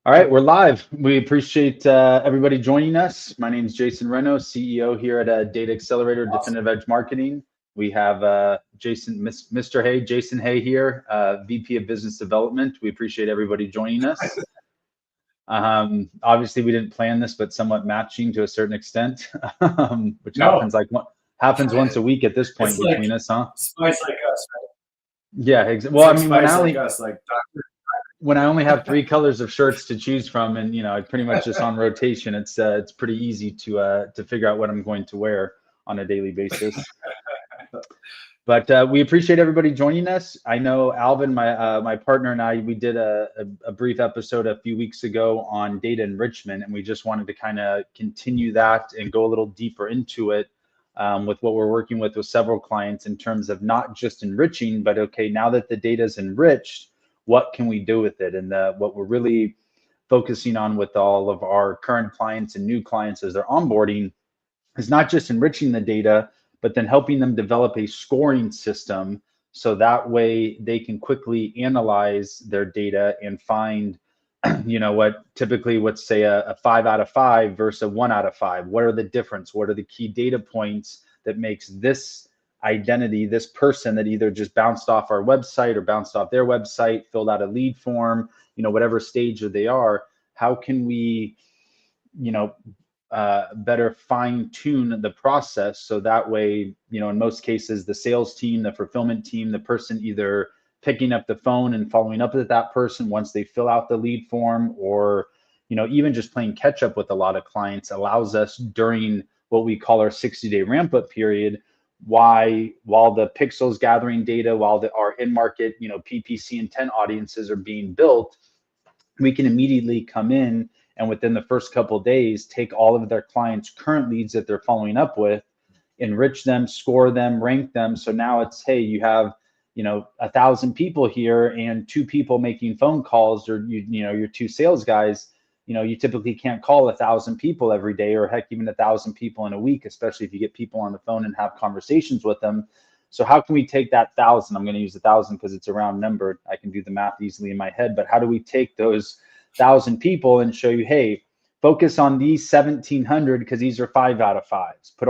All right, we're live. We appreciate everybody joining us. My name is Jason Reno, CEO here at Data Accelerator, Awesome. Definitive Edge Marketing. We have Mr. Hay, Jason Hay here, VP of Business Development. We appreciate everybody joining us. Obviously, we didn't plan this, but somewhat matching to a certain extent, which happens once a week at this point between us, huh? Spies like us, right? Yeah. Well, I mean, spies like us, like Dr. When I only have 3 colors of shirts to choose from, and pretty much just on rotation, it's pretty easy to figure out what I'm going to wear on a daily basis. But we appreciate everybody joining us. I know Alvin, my partner, and I, we did a brief episode a few weeks ago on data enrichment, and we just wanted to kind of continue that and go a little deeper into it with what we're working with several clients in terms of not just enriching, but okay, now that the data is enriched, what can we do with it? And what we're really focusing on with all of our current clients and new clients as they're onboarding is not just enriching the data, but then helping them develop a scoring system so that way they can quickly analyze their data and find, what typically, let's say a 5 out of 5 versus a 1 out of 5. What are the difference? What are the key data points that makes this identity, this person that either just bounced off our website or bounced off their website, filled out a lead form, whatever stage they are, how can we, better fine tune the process so that way, in most cases, the sales team, the fulfillment team, the person either picking up the phone and following up with that person once they fill out the lead form, or even just playing catch up with a lot of clients allows us during what we call our 60-day ramp up period, while the pixels gathering data, while our in-market, PPC intent audiences are being built, we can immediately come in and within the first couple of days, take all of their clients' current leads that they're following up with, enrich them, score them, rank them. So now it's, hey, you have, 1,000 people here and 2 people making phone calls, or your 2 sales guys. You typically can't call 1,000 people every day, or heck, even 1,000 people in a week, especially if you get people on the phone and have conversations with them. So how can we take that 1,000? I'm going to use 1,000 because it's a round number. I can do the math easily in my head, but how do we take those 1,000 people and show you, hey, focus on these 1,700 because these are 5 out of 5s. Put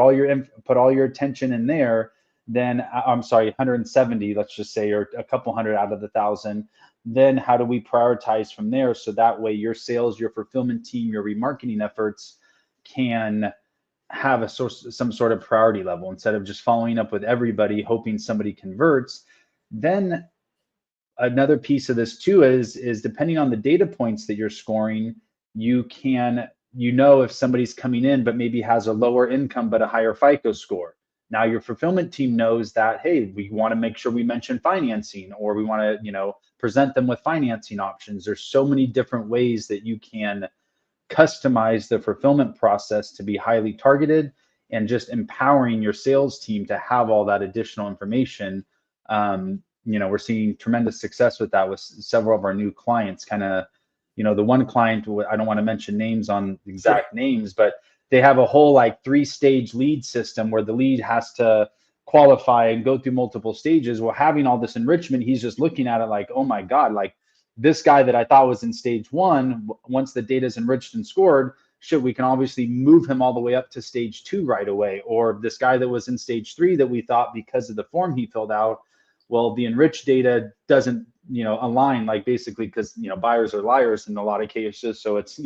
all your attention in there. Then I'm sorry, 170, let's just say, or a couple hundred out of the 1,000. Then how do we prioritize from there so that way your sales, your fulfillment team, your remarketing efforts can have some sort of priority level instead of just following up with everybody hoping somebody converts. Then another piece of this too is depending on the data points that you're scoring, you can if somebody's coming in but maybe has a lower income but a higher FICO score. Now your fulfillment team knows that, hey, we want to make sure we mention financing, or we want to present them with financing options. There's so many different ways that you can customize the fulfillment process to be highly targeted and just empowering your sales team to have all that additional information. We're seeing tremendous success with that with several of our new clients. Kind of, the one client, I don't want to mention names on exact names, but they have a whole 3-stage lead system where the lead has to qualify and go through multiple stages. Well, having all this enrichment, he's just looking at it like, oh my God, this guy that I thought was in stage 1, once the data is enriched and scored, we can obviously move him all the way up to stage 2 right away. Or this guy that was in stage 3 that we thought because of the form he filled out, well, the enriched data doesn't, align, basically because, buyers are liars in a lot of cases. So it's,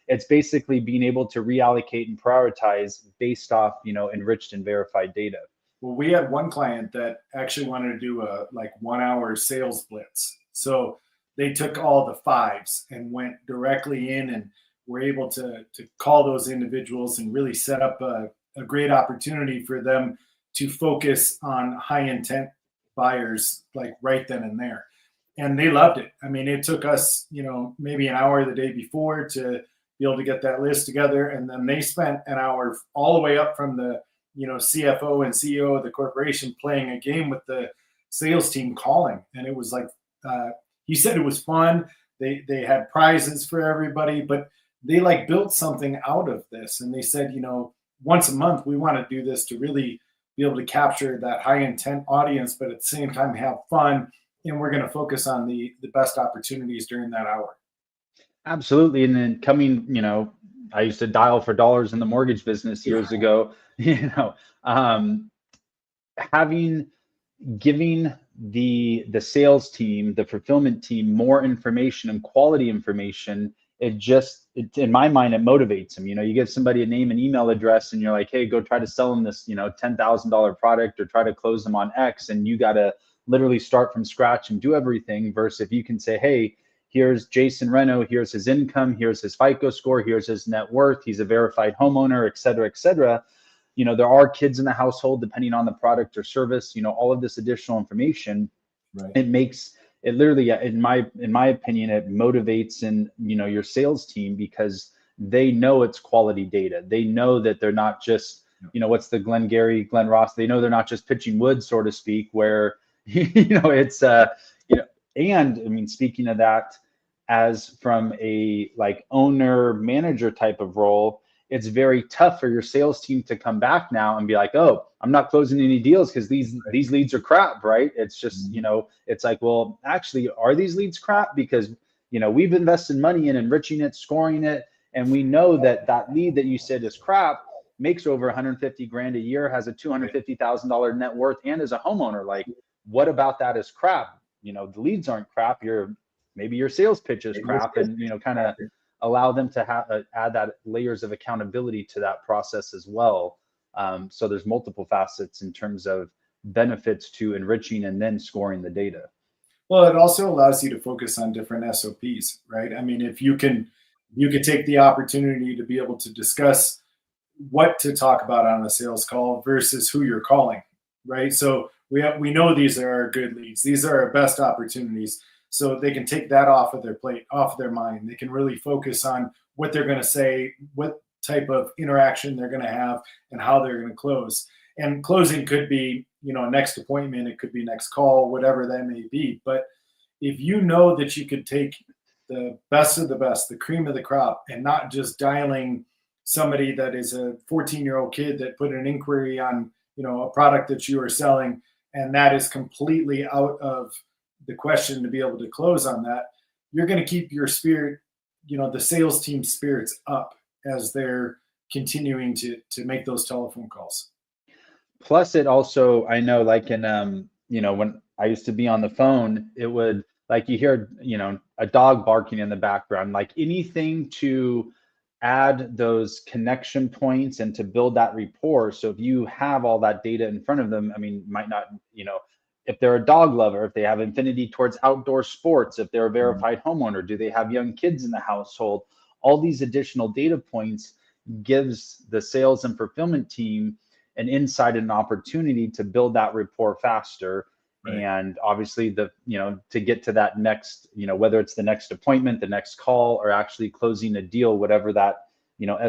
it's basically being able to reallocate and prioritize based off, enriched and verified data. Well, we had one client that actually wanted to do a 1-hour sales blitz. So they took all the 5s and went directly in and were able to call those individuals and really set up a great opportunity for them to focus on high intent buyers right then and there. And they loved it. I mean, it took us, maybe an hour the day before to be able to get that list together. And then they spent an hour all the way up from the, CFO and CEO of the corporation playing a game with the sales team calling. And it was he said it was fun. They had prizes for everybody, but they built something out of this. And they said, once a month, we want to do this to really be able to capture that high intent audience, but at the same time have fun. And we're going to focus on the best opportunities during that hour. Absolutely. And then coming, I used to dial for dollars in the mortgage business Yeah. years ago, um, having giving the sales team, the fulfillment team more information and quality information, in my mind, it motivates them. You give somebody a name and email address and you're like, hey, go try to sell them this, $10,000 product or try to close them on X, and you got to literally start from scratch and do everything. Versus if you can say, hey, here's Jason Reno, here's his income, here's his FICO score, here's his net worth, he's a verified homeowner, et cetera, et cetera. There are kids in the household, depending on the product or service, all of this additional information, Right. it makes it literally, in my opinion, it motivates your sales team, because they know it's quality data. They know that they're not just, what's the Glenn Ross, they know they're not just pitching wood, so to speak, where it's and I mean, speaking of that, as from a like owner manager type of role, it's very tough for your sales team to come back now and be like, oh, I'm not closing any deals because these leads are crap, right? It's just, it's like, well, actually, are these leads crap? Because, we've invested money in enriching it, scoring it, and we know that that lead that you said is crap makes over 150 grand a year, has a $250,000 net worth, and is a homeowner. Like, what about that is crap? The leads aren't crap. Maybe your sales pitch is crap, and kind of allow them to add that layers of accountability to that process as well. So there's multiple facets in terms of benefits to enriching and then scoring the data. Well, it also allows you to focus on different SOPs, right? I mean, if you could take the opportunity to be able to discuss what to talk about on a sales call versus who you're calling, right? So we know these are our good leads. These are our best opportunities. So they can take that off of their plate, off of their mind. They can really focus on what they're going to say, what type of interaction they're going to have, and how they're going to close. And closing could be, next appointment, it could be next call, whatever that may be. But if you know that you could take the best of the best, the cream of the crop, and not just dialing somebody that is a 14-year-old kid that put an inquiry on, a product that you are selling, and that is completely out of the question to be able to close on that, you're going to keep your spirit, the sales team spirits up as they're continuing to make those telephone calls. Plus, it also, I know, like in when I used to be on the phone, it would, like, you hear a dog barking in the background, like anything to add those connection points and to build that rapport. So if you have all that data in front of them, I mean, might not, if they're a dog lover, if they have affinity towards outdoor sports, if they're a verified homeowner, do they have young kids in the household? All these additional data points gives the sales and fulfillment team an insight and an opportunity to build that rapport faster. Right. And obviously to get to that next, whether it's the next appointment, the next call, or actually closing a deal, whatever that,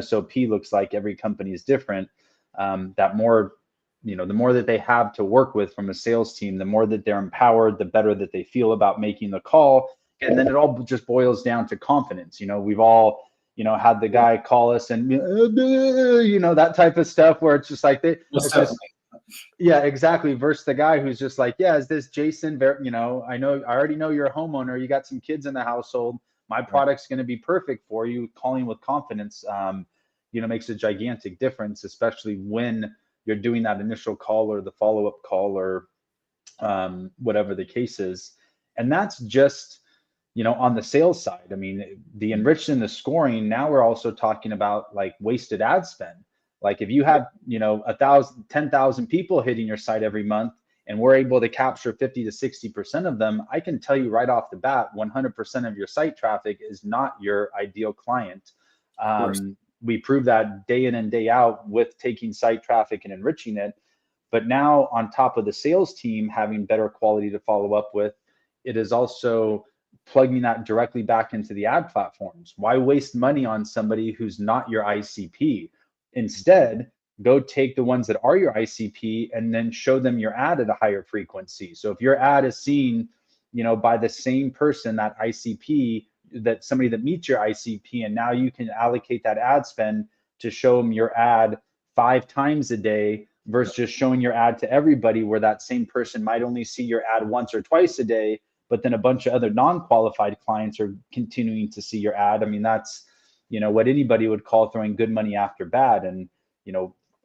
SOP looks like, every company is different. That more, the more that they have to work with from a sales team, the more that they're empowered, the better that they feel about making the call. And then it all just boils down to confidence. We've all, had the guy call us and, that type of stuff where it's just like, yeah, exactly. Versus the guy who's just like, yeah, is this Jason? I already know you're a homeowner. You got some kids in the household. My product's going to be perfect for you. Calling with confidence, makes a gigantic difference, especially when you're doing that initial call or the follow-up call or whatever the case is. And that's just, on the sales side. I mean, the enriched and the scoring, now we're also talking about like wasted ad spend. Like if you have, 10,000 people hitting your site every month, and we're able to capture 50 to 60% of them, I can tell you right off the bat, 100% of your site traffic is not your ideal client. We prove that day in and day out with taking site traffic and enriching it. But now, on top of the sales team having better quality to follow up with, it is also plugging that directly back into the ad platforms. Why waste money on somebody who's not your ICP? Instead, go take the ones that are your ICP and then show them your ad at a higher frequency. So if your ad is seen, by the same person, that ICP, that somebody that meets your ICP, and now you can allocate that ad spend to show them your ad 5 times a day versus just showing your ad to everybody, where that same person might only see your ad once or twice a day, but then a bunch of other non-qualified clients are continuing to see your ad. I mean, that's, what anybody would call throwing good money after bad. And,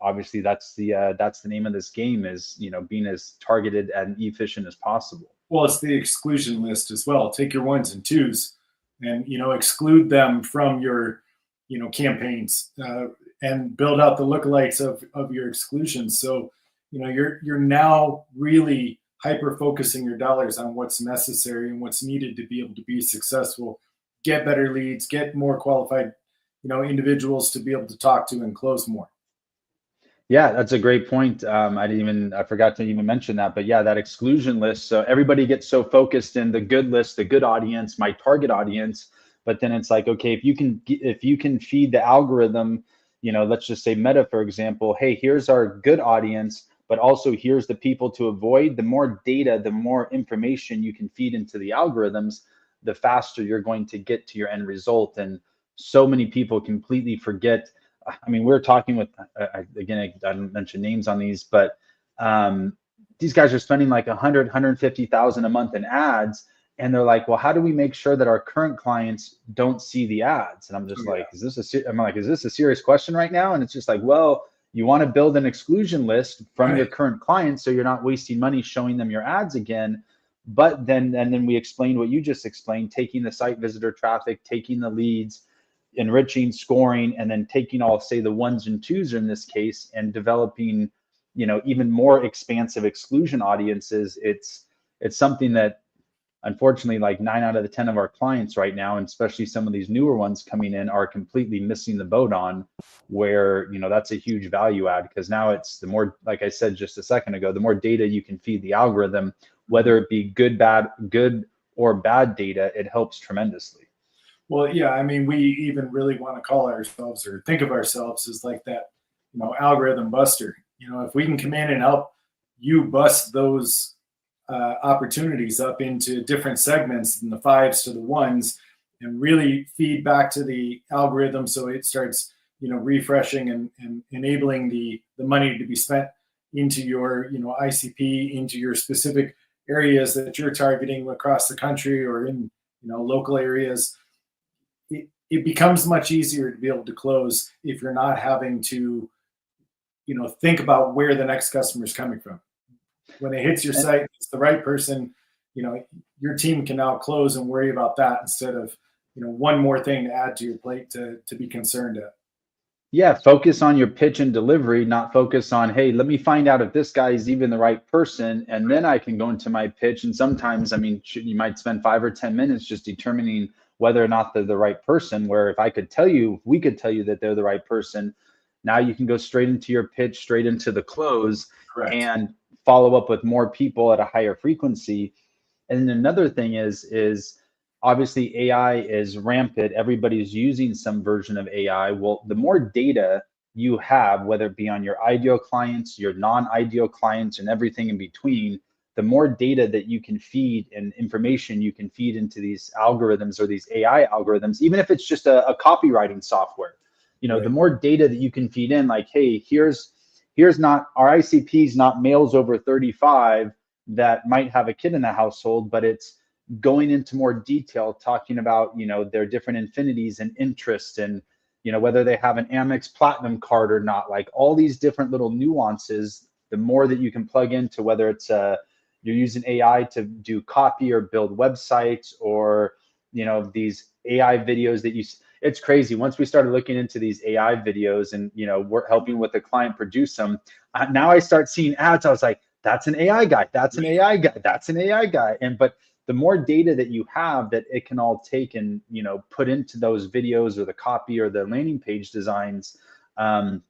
obviously that's the name of this game, is, being as targeted and efficient as possible. Well, it's the exclusion list as well. Take your ones and twos and, exclude them from your, campaigns, and build out the lookalikes of your exclusions. So, you're now really hyper focusing your dollars on what's necessary and what's needed to be able to be successful, get better leads, get more qualified, individuals to be able to talk to and close more. Yeah, that's a great point. I forgot to even mention that, but yeah, that exclusion list. So everybody gets so focused in the good list, the good audience, my target audience, but then it's like, okay, if you can feed the algorithm, let's just say Meta, for example, hey, here's our good audience, but also here's the people to avoid. The more data, the more information you can feed into the algorithms, the faster you're going to get to your end result. And so many people completely forget. I mean, we're talking with, again, I don't mention names on these, but these guys are spending like 100, 150,000 a month in ads. And they're like, well, how do we make sure that our current clients don't see the ads? And I'm just like, is this a serious question right now? And it's just like, well, you want to build an exclusion list from your current clients so you're not wasting money showing them your ads again. But then we explained what you just explained, taking the site visitor traffic, taking the leads, enriching, scoring, and then taking all, say, the ones and twos in this case, and developing, even more expansive exclusion audiences. It's something that, unfortunately, like 9 out of the 10 of our clients right now, and especially some of these newer ones coming in, are completely missing the boat on, where, that's a huge value add, because now it's the more, like I said just a second ago, the more data you can feed the algorithm, whether it be good or bad data, it helps tremendously. Well, yeah, I mean, we even really want to call ourselves or think of ourselves as like that, algorithm buster. If we can come in and help you bust those opportunities up into different segments, from the fives to the ones, and really feed back to the algorithm so it starts, refreshing and enabling the money to be spent into your, ICP, into your specific areas that you're targeting across the country or in, local areas. It becomes much easier to be able to close if you're not having to, think about where the next customer is coming from. When it hits your site, it's the right person, your team can now close and worry about that instead of, one more thing to add to your plate to be concerned at. Yeah, focus on your pitch and delivery, not focus on, hey, let me find out if this guy is even the right person, and then I can go into my pitch. And sometimes, I mean, you might spend 5 or 10 minutes just determining whether or not they're the right person, where if we could tell you that they're the right person, now you can go straight into your pitch, straight into the close. Correct. And follow up with more people at a higher frequency. And then another thing is obviously AI is rampant. Everybody's using some version of AI. Well, the more data you have, whether it be on your ideal clients, your non-ideal clients, and everything in between, the more data that you can feed and information you can feed into these algorithms or these AI algorithms, even if it's just a copywriting software, Right. The more data that you can feed in, like, hey, here's not our ICPs, not males over 35 that might have a kid in the household, but it's going into more detail, talking about, their different affinities and interests, and, whether they have an Amex Platinum card or not, like all these different little nuances. The more that you can plug into, whether it's you're using AI to do copy or build websites, or, these AI videos that it's crazy. Once we started looking into these AI videos and, we're helping with the client produce them, now I start seeing ads. I was like, that's an AI guy. That's an AI guy. That's an AI guy. But the more data that you have that it can all take and, put into those videos or the copy or the landing page designs, the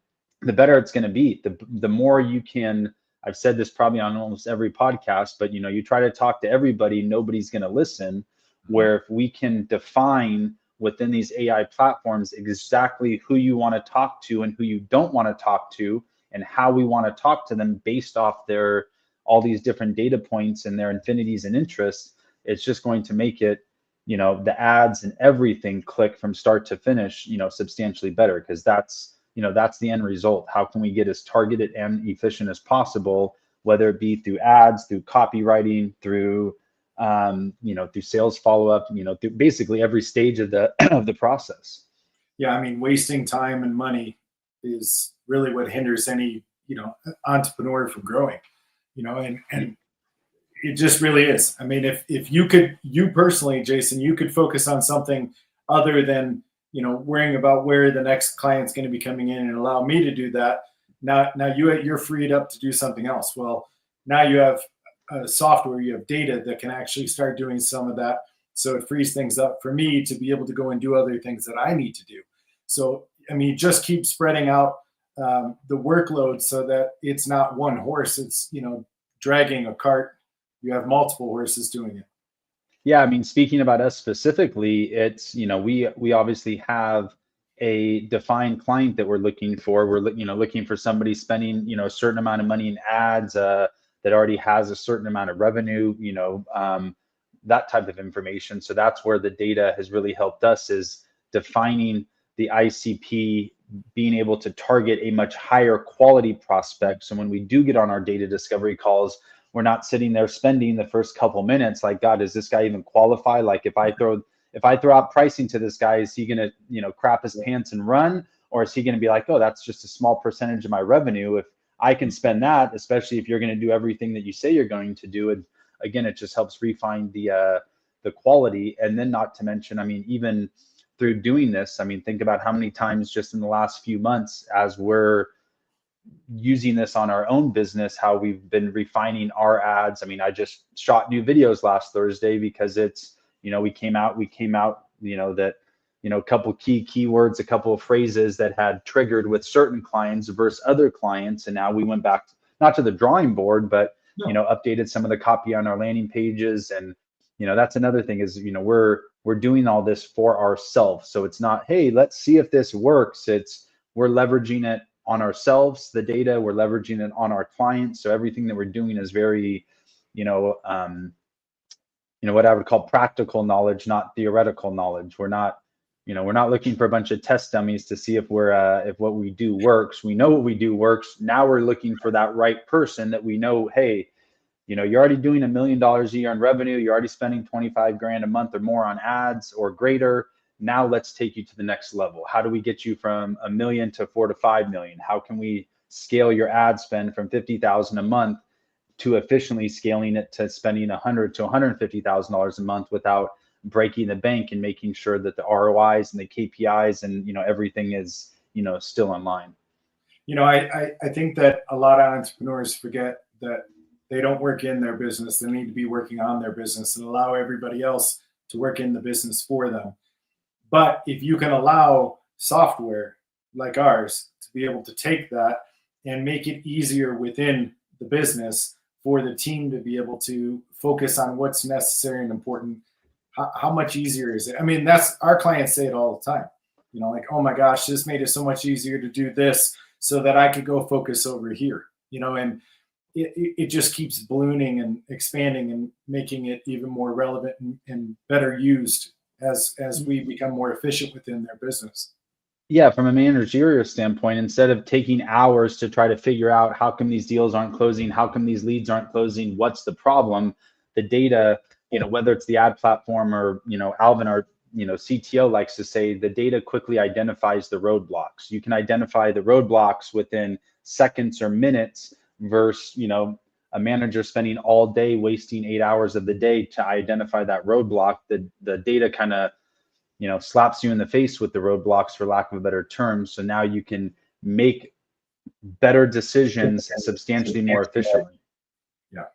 better it's going to be. The more you can, I've said this probably on almost every podcast, but, you try to talk to everybody, nobody's going to listen. Where if we can define within these AI platforms exactly who you want to talk to and who you don't want to talk to, and how we want to talk to them based off all these different data points and their affinities and interests, it's just going to make it, the ads and everything click from start to finish, substantially better, because that's the end result. How can we get as targeted and efficient as possible, whether it be through ads, through copywriting, through through sales follow-up, through basically every stage of the of the process. Yeah, I mean, wasting time and money is really what hinders any, entrepreneur from growing, and it just really is. I mean, if you personally, Jason, you could focus on something other than, worrying about where the next client's going to be coming in and allow me to do that. Now you're freed up to do something else. Well, now you have software, you have data that can actually start doing some of that. So it frees things up for me to be able to go and do other things that I need to do. So, I mean, just keep spreading out the workload so that it's not one horse. It's, dragging a cart. You have multiple horses doing it. Yeah, I mean, speaking about us specifically, it's, we obviously have a defined client that we're looking for. We're looking for somebody spending, a certain amount of money in ads, that already has a certain amount of revenue, that type of information. So that's where the data has really helped us, is defining the ICP, being able to target a much higher quality prospect. So when we do get on our data discovery calls, we're not sitting there spending the first couple minutes like, God, does this guy even qualify? Like, if I throw out pricing to this guy, is he gonna, crap his pants and run? Or is he gonna be like, oh, that's just a small percentage of my revenue. If I can spend that, especially if you're gonna do everything that you say you're going to do. And again, it just helps refine the quality. And then, not to mention, I mean, even through doing this, I mean, think about how many times just in the last few months, as we're using this on our own business, how we've been refining our ads. I mean, I just shot new videos last Thursday because it's, we came out, that, a couple keywords, a couple of phrases that had triggered with certain clients versus other clients. And now we went back, not to the drawing board, but, updated some of the copy on our landing pages. And, that's another thing is, we're doing all this for ourselves. So it's not, hey, let's see if this works. It's, we're leveraging it on ourselves, the data, we're leveraging it on our clients. So everything that we're doing is very, what I would call practical knowledge, not theoretical knowledge. We're not looking for a bunch of test dummies to see if if what we do works. We know what we do works. Now we're looking for that right person that we know, hey, you're already doing $1 million a year in revenue. You're already spending 25 grand a month or more on ads or greater. Now let's take you to the next level. How do we get you from $1 million to 4 to 5 million? How can we scale your ad spend from 50,000 a month to efficiently scaling it to spending $100,000 to $150,000 a month without breaking the bank, and making sure that the ROIs and the KPIs and everything is still in line. I think that a lot of entrepreneurs forget that they don't work in their business. They need to be working on their business and allow everybody else to work in the business for them. But if you can allow software like ours to be able to take that and make it easier within the business for the team to be able to focus on what's necessary and important, how much easier is it? I mean, that's, our clients say it all the time, like, oh my gosh, this made it so much easier to do this so that I could go focus over here, and it just keeps ballooning and expanding and making it even more relevant and better used as we become more efficient within their business. Yeah, from a managerial standpoint, instead of taking hours to try to figure out how come these deals aren't closing, how come these leads aren't closing, what's the problem, the data, whether it's the ad platform or, Alvin, our, CTO likes to say, the data quickly identifies the roadblocks. You can identify the roadblocks within seconds or minutes versus, a manager spending all day wasting 8 hours of the day to identify that roadblock. The data kind of, slaps you in the face with the roadblocks, for lack of a better term. So now you can make better decisions substantially more efficiently. Yeah,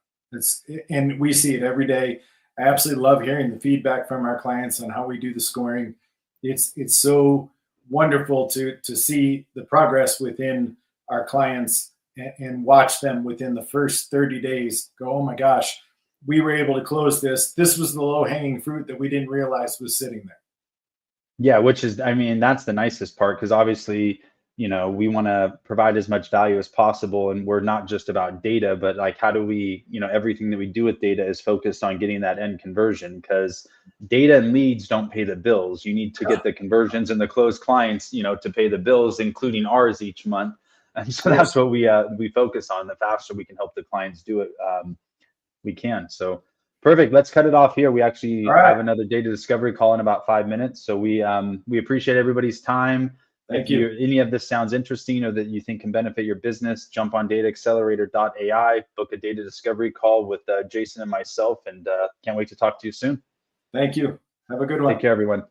and we see it every day. I absolutely love hearing the feedback from our clients on how we do the scoring. It's so wonderful to see the progress within our clients and watch them within the first 30 days go, oh my gosh, we were able to close this. This was the low hanging fruit that we didn't realize was sitting there. Yeah, which is, I mean, that's the nicest part, because obviously, we want to provide as much value as possible. And we're not just about data, but like, how do we, everything that we do with data is focused on getting that end conversion, because data and leads don't pay the bills. You need to get the conversions and the closed clients, to pay the bills, including ours each month. And so that's what we focus on. The faster we can help the clients do it, we can. So Perfect. Let's cut it off here. We actually All right. have another data discovery call in about 5 minutes. So we appreciate everybody's time. Thank If you. any of this sounds interesting or that you think can benefit your business, jump on dataaccelerator.ai, book a data discovery call with Jason and myself, and can't wait to talk to you soon. Thank you. Have a good one. Take care, everyone.